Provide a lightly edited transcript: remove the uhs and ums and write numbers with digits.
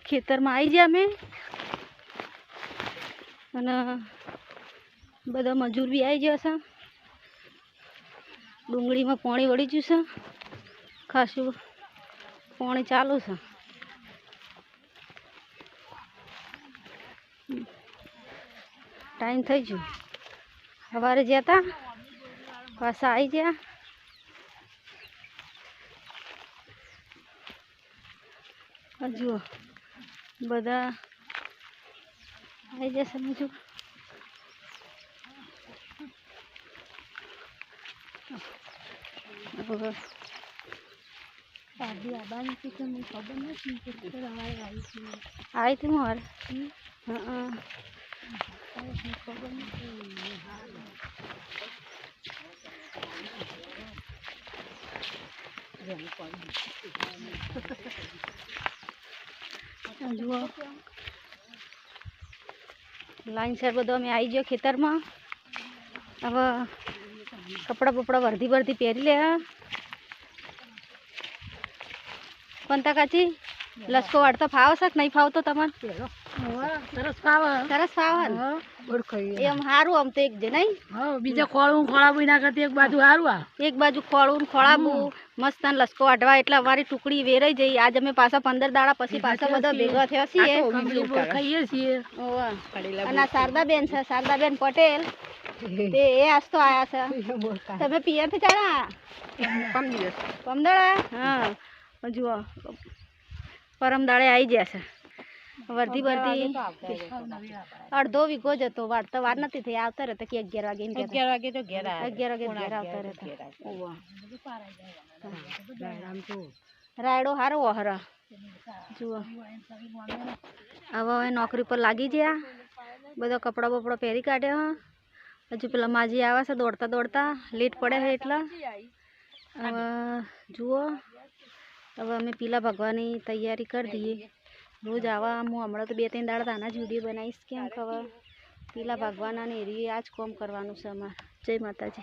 ખેતર में आई गया मैं बधा मजूर भी आई गया से डूंगरी में पानी वળી गયું છે ખાસું પાણી ચાલુ છે टाइम થઈ ગયો સવારે જતા પાછા આવી ગયા જુઓ બધા આવી જશે મજૂર शादी आबादी थी तो मुझे खबर नहीं थी कि आई थी मोर हाँ खबर नहीं जुओ लाइन सर बधो अमे आई गयो खेतर में अब कपड़ा बपड़ा वर्दी वर्दी पहरी ले कोणता काची लसको वाटता फाव सक नहीं फाव तो तमन सरस फाव एम हारू आम तो एक जे नहीं बीजा खोळू खोळाबू ना करती एक बाजू हारू एक बाजू खोळू खोळाबू मस्त लसको वाटवा એટલે અમારી ટુકડી વેરાઈ જઈ આજ અમે પાછા 15 દાડા પછી પાછા બધા ભેગા થયા છીએ ખાઈએ છીએ ઓવા અને શારદાબેન છે શારદાબેન પટેલ તે એ આજ તો આયા છે તમે પિયર થી ચાલા પમદાડા હા जुओ परम दाड़े आई जैसे वर्दी वर्दी अर्धो वीघो जतो वाड़ता वार नती थी आवता रहता कि 11 वागे 11 वागे तो घेरा 11 वागे घेरा आवता रहता ओवा रायडो हारो हरा जुओ अब नौकरी पर लागी गया बधा कपड़ा बपड़ा पहरी काढ़े हजू पेला माजी आवा से दौड़ता दौड़ता लेट पड़े है एटला जुओ अब अमे पीला भगवानी तैयारी कर दिए रोज आवा हूँ हमड़ा तो 2-3 दाड़ा ताना ज वीडियो बनाईश केम खबर पीला भगवाना ने एरी आज कोम करवानुं छे अमार जय माताजी।